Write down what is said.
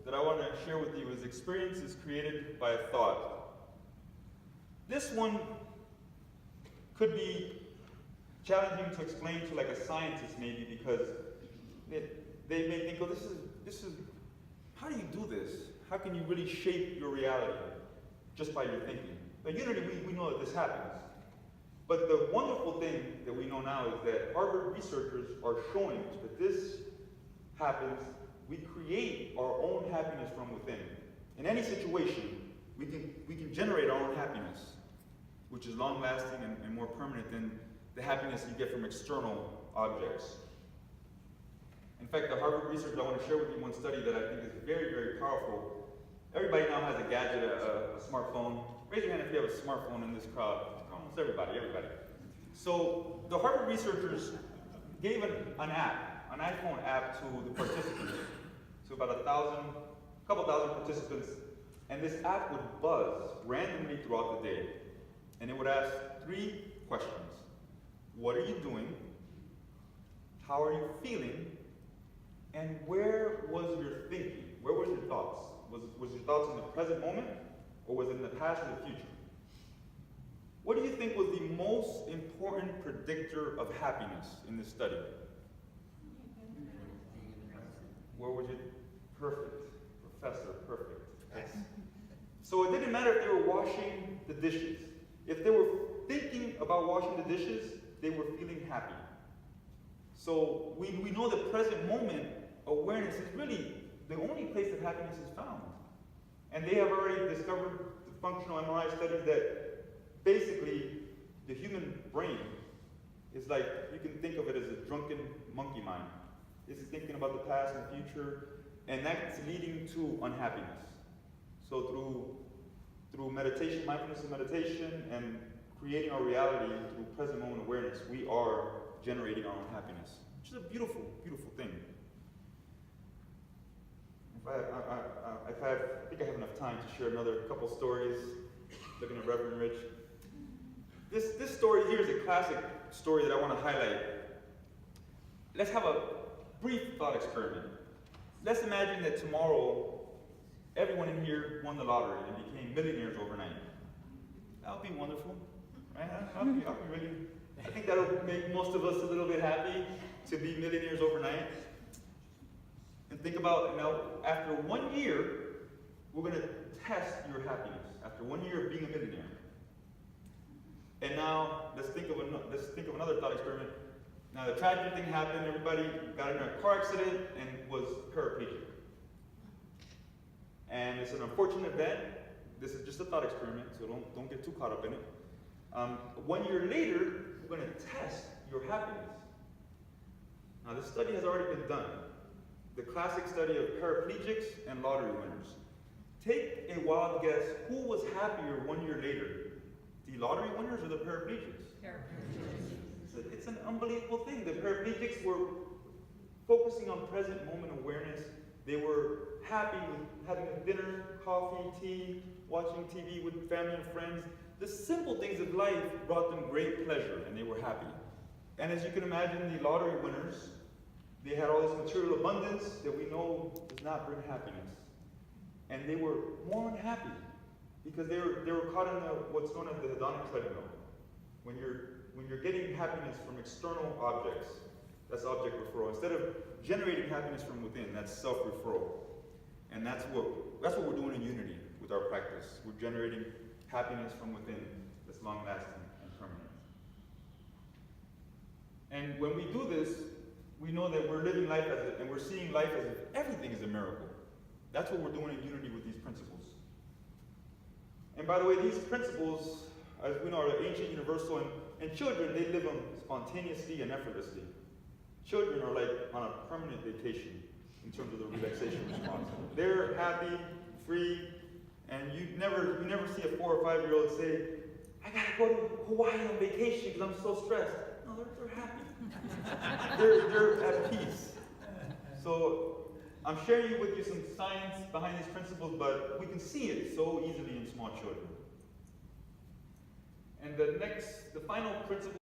that I want to share with you is experiences created by a thought. This one could be challenging to explain to like a scientist maybe, because they may think, oh, this is, how do you do this? How can you really shape your reality just by your thinking? But Unity, we know that this happens. But the wonderful thing that we know now is that Harvard researchers are showing that this happens. We create our own happiness from within. In any situation, we can generate our own happiness, which is long-lasting and more permanent than the happiness you get from external objects. In fact, the Harvard research I want to share with you one study that I think is very, very powerful. Everybody now has a gadget, a smartphone. Raise your hand if you have a smartphone in this crowd. Almost everybody. So the Harvard researchers gave an iPhone app to the participants, to about a couple thousand participants, and this app would buzz randomly throughout the day, and it would ask 3 questions. What are you doing? How are you feeling? And where was your thinking? Where was your thoughts? Was your thoughts in the present moment, or was it in the past or the future? What do you think was the most important predictor of happiness in this study? Where was it? Perfect. Professor, perfect. Yes. So it didn't matter if they were washing the dishes. If they were thinking about washing the dishes, they were feeling happy. So we know that present moment awareness is really the only place that happiness is found. And they have already discovered the functional MRI studies that basically the human brain is like, you can think of it as a drunken monkey mind. It's thinking about the past and the future, and that's leading to unhappiness. So through meditation, mindfulness and meditation, and creating our reality through present moment awareness, we are generating our own happiness, which is a beautiful, beautiful thing. I think I have enough time to share another couple stories. Looking at Reverend Rich. This story here is a classic story that I want to highlight. Let's have a brief thought experiment. Let's imagine that tomorrow everyone in here won the lottery and became millionaires overnight. That would be wonderful, right? I think that would make most of us a little bit happy to be millionaires overnight. And think about, after 1 year, we're going to test your happiness. After 1 year of being a millionaire. And now, let's think of another thought experiment. Now, the tragic thing happened, everybody got in a car accident and was paraplegic. And it's an unfortunate event. This is just a thought experiment, so don't get too caught up in it. 1 year later, we're going to test your happiness. Now, this study has already been done. The classic study of paraplegics and lottery winners. Take a wild guess, who was happier 1 year later? The lottery winners or the paraplegics? Paraplegics. It's an unbelievable thing. The paraplegics were focusing on present moment awareness. They were happy with having dinner, coffee, tea, watching TV with family and friends. The simple things of life brought them great pleasure, and they were happy. And as you can imagine, the lottery winners, they had all this material abundance that we know does not bring happiness. And they were more unhappy because they were caught in what's known as the hedonic treadmill. When you're getting happiness from external objects, that's object referral. Instead of generating happiness from within, that's self-referral. And that's what we're doing in Unity with our practice. We're generating happiness from within that's long-lasting and permanent. And when we do this, we know that we're living life and we're seeing life as if everything is a miracle. That's what we're doing in Unity with these principles. And by the way, these principles, as we know, are ancient, universal, and children, they live on spontaneously and effortlessly. Children are like on a permanent vacation in terms of the relaxation response. They're happy, free, and you never see a 4 or 5 year old say, I gotta go to Hawaii on vacation because I'm so stressed. No, they're happy. they're at peace. So I'm sharing with you some science behind these principles, but we can see it so easily in small children. And the final principle